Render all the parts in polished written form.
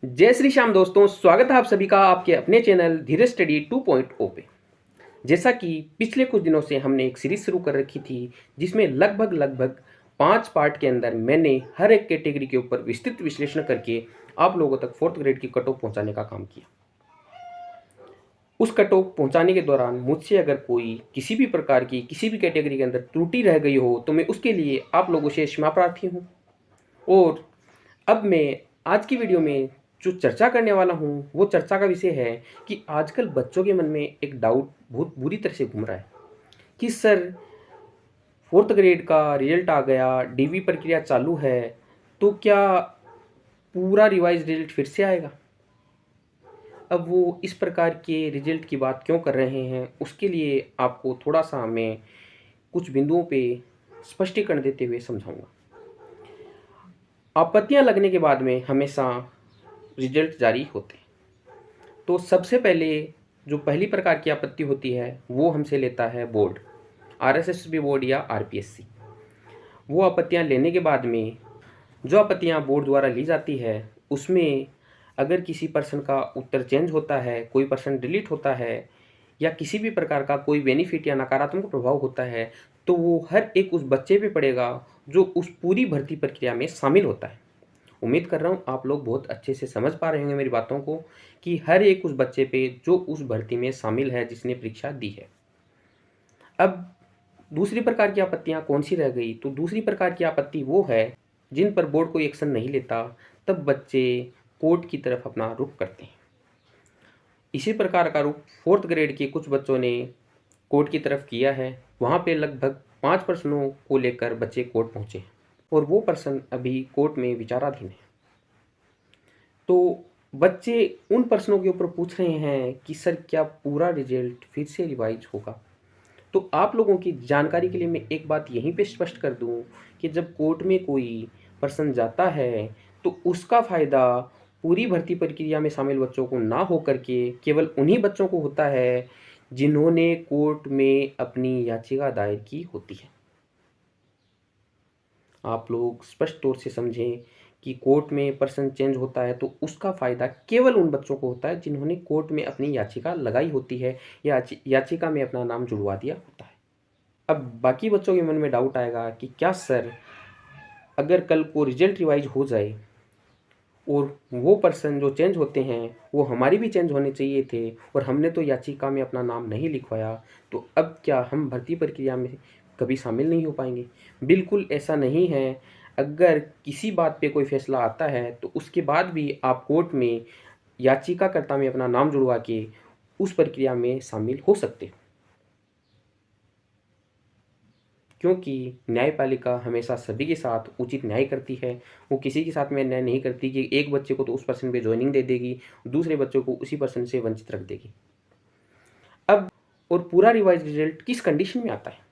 जय श्री श्याम दोस्तों, स्वागत है आप सभी का आपके अपने चैनल धीरज स्टडी 2.0 पे। जैसा कि पिछले कुछ दिनों से हमने एक सीरीज शुरू कर रखी थी जिसमें लगभग 5 पार्ट के अंदर मैंने हर एक कैटेगरी के ऊपर विस्तृत विश्लेषण करके आप लोगों तक 4th ग्रेड की कट ऑफ पहुँचाने का काम किया। उस कट ऑफ पहुँचाने के दौरान मुझसे अगर कोई किसी भी प्रकार की किसी भी कैटेगरी के अंदर त्रुटि रह गई हो तो मैं उसके लिए आप लोगों से क्षमा प्रार्थी हूँ। और अब मैं आज की वीडियो में जो चर्चा करने वाला हूँ वो चर्चा का विषय है कि आजकल बच्चों के मन में एक डाउट बहुत बुरी तरह से घूम रहा है कि सर 4th ग्रेड का रिजल्ट आ गया, डीवी प्रक्रिया चालू है, तो क्या पूरा रिवाइज रिजल्ट फिर से आएगा। अब वो इस प्रकार के रिजल्ट की बात क्यों कर रहे हैं उसके लिए आपको थोड़ा सा मैं कुछ बिंदुओं पे स्पष्टीकरण देते हुए समझाऊंगा। आपत्तियां लगने के बाद में हमेशा रिजल्ट जारी होते हैं। तो सबसे पहले जो पहली प्रकार की आपत्ति होती है वो हमसे लेता है बोर्ड, आरएसएसबी बोर्ड या आरपीएससी। वो आपत्तियां लेने के बाद में जो आपत्तियां बोर्ड द्वारा ली जाती है उसमें अगर किसी पर्सन का उत्तर चेंज होता है, कोई पर्सन डिलीट होता है या किसी भी प्रकार का कोई बेनिफिट या नकारात्मक प्रभाव होता है तो वो हर एक उस बच्चे पे पड़ेगा जो उस पूरी भर्ती प्रक्रिया में शामिल होता है। उम्मीद कर रहा हूँ आप लोग बहुत अच्छे से समझ पा रहे होंगे मेरी बातों को कि हर एक उस बच्चे पे जो उस भर्ती में शामिल है जिसने परीक्षा दी है। अब दूसरी प्रकार की आपत्तियाँ कौन सी रह गई, तो दूसरी प्रकार की आपत्ति वो है जिन पर बोर्ड कोई एक्शन नहीं लेता, तब बच्चे कोर्ट की तरफ अपना रुख करते हैं। इसी प्रकार का रुख 4th ग्रेड के कुछ बच्चों ने कोर्ट की तरफ किया है। वहाँ पे लगभग 5 प्रश्नों को लेकर बच्चे कोर्ट पहुँचे हैं और वो प्रश्न अभी कोर्ट में विचाराधीन है। तो बच्चे उन प्रश्नों के ऊपर पूछ रहे हैं कि सर क्या पूरा रिजल्ट फिर से रिवाइज होगा। तो आप लोगों की जानकारी के लिए मैं एक बात यहीं पे स्पष्ट कर दूं कि जब कोर्ट में कोई पर्सन जाता है तो उसका फ़ायदा पूरी भर्ती प्रक्रिया में शामिल बच्चों को ना हो करके केवल उन्हीं बच्चों को होता है जिन्होंने कोर्ट में अपनी याचिका दायर की होती है। आप लोग स्पष्ट तौर से समझें कि कोर्ट में पर्सन चेंज होता है तो उसका फ़ायदा केवल उन बच्चों को होता है जिन्होंने कोर्ट में अपनी याचिका लगाई होती है या याचिका में अपना नाम जुड़वा दिया होता है। अब बाकी बच्चों के मन में डाउट आएगा कि क्या सर अगर कल को रिजल्ट रिवाइज हो जाए और वो पर्सन जो चेंज होते हैं वो हमारी भी चेंज होने चाहिए थे और हमने तो याचिका में अपना नाम नहीं लिखवाया, तो अब क्या हम भर्ती प्रक्रिया में कभी शामिल नहीं हो पाएंगे। बिल्कुल ऐसा नहीं है। अगर किसी बात पे कोई फैसला आता है तो उसके बाद भी आप कोर्ट में याचिकाकर्ता में अपना नाम जुड़वा के उस प्रक्रिया में शामिल हो सकते हो, क्योंकि न्यायपालिका हमेशा सभी के साथ उचित न्याय करती है। वो किसी के साथ में न्याय नहीं करती कि एक बच्चे को तो उस पर्सन पे ज्वाइनिंग दे देगी, दूसरे बच्चों को उसी पर्सन से वंचित रख देगी। अब और पूरा रिवाइज रिजल्ट किस कंडीशन में आता है,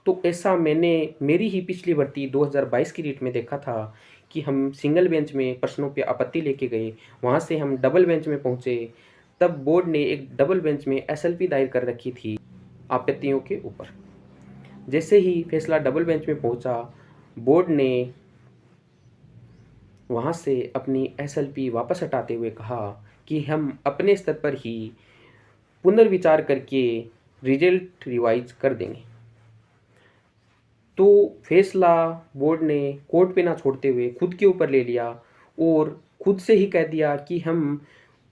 तो ऐसा मैंने मेरी ही पिछली भर्ती 2022 की रीट में देखा था कि हम सिंगल बेंच में प्रश्नों पे आपत्ति लेके गए, वहाँ से हम डबल बेंच में पहुँचे, तब बोर्ड ने एक डबल बेंच में एसएलपी दायर कर रखी थी आपत्तियों के ऊपर। जैसे ही फैसला डबल बेंच में पहुंचा, बोर्ड ने वहां से अपनी एसएलपी वापस हटाते हुए कहा कि हम अपने स्तर पर ही पुनर्विचार करके रिजल्ट रिवाइज कर देंगे। तो फैसला बोर्ड ने कोर्ट पे ना छोड़ते हुए खुद के ऊपर ले लिया और खुद से ही कह दिया कि हम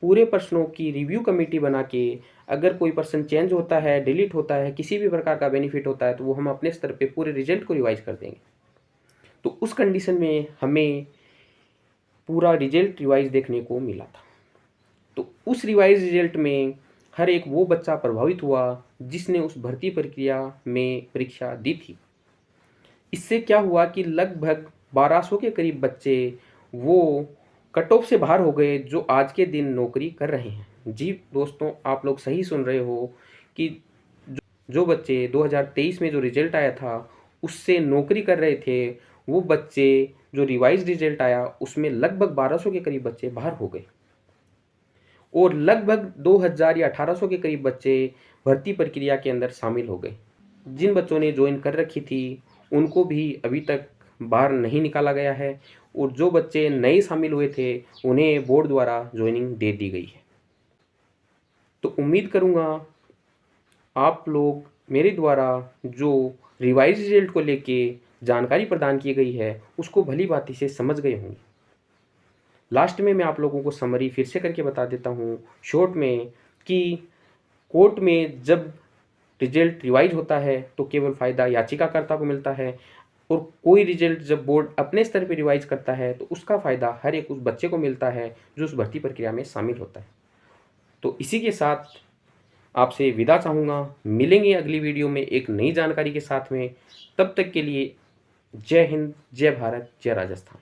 पूरे प्रश्नों की रिव्यू कमेटी बना के अगर कोई पर्सन चेंज होता है, डिलीट होता है, किसी भी प्रकार का बेनिफिट होता है तो वो हम अपने स्तर पे पूरे रिजल्ट को रिवाइज कर देंगे। तो उस कंडीशन में हमें पूरा रिजल्ट रिवाइज देखने को मिला था। तो उस रिवाइज रिजल्ट में हर एक वो बच्चा प्रभावित हुआ जिसने उस भर्ती प्रक्रिया में परीक्षा दी थी। इससे क्या हुआ कि लगभग 1200 के करीब बच्चे वो कट ऑफ से बाहर हो गए जो आज के दिन नौकरी कर रहे हैं। जी दोस्तों, आप लोग सही सुन रहे हो कि जो बच्चे 2023 में जो रिजल्ट आया था उससे नौकरी कर रहे थे, वो बच्चे जो रिवाइज रिजल्ट आया उसमें लगभग 1200 के करीब बच्चे बाहर हो गए और लगभग 2000 या 1800 के करीब बच्चे भर्ती प्रक्रिया के अंदर शामिल हो गए। जिन बच्चों ने ज्वाइन कर रखी थी उनको भी अभी तक बाहर नहीं निकाला गया है और जो बच्चे नए शामिल हुए थे उन्हें बोर्ड द्वारा ज्वाइनिंग दे दी गई है। तो उम्मीद करूँगा आप लोग मेरे द्वारा जो रिवाइज रिजल्ट को लेके जानकारी प्रदान की गई है उसको भली भांति से समझ गए होंगे। लास्ट में मैं आप लोगों को समरी फिर से करके बता देता हूँ शॉर्ट में कि कोर्ट में जब रिजल्ट रिवाइज होता है तो केवल फ़ायदा याचिकाकर्ता को मिलता है, और कोई रिजल्ट जब बोर्ड अपने स्तर पर रिवाइज करता है तो उसका फ़ायदा हर एक उस बच्चे को मिलता है जो उस भर्ती प्रक्रिया में शामिल होता है। तो इसी के साथ आपसे विदा चाहूँगा। मिलेंगे अगली वीडियो में एक नई जानकारी के साथ में। तब तक के लिए जय हिंद, जय भारत, जय राजस्थान।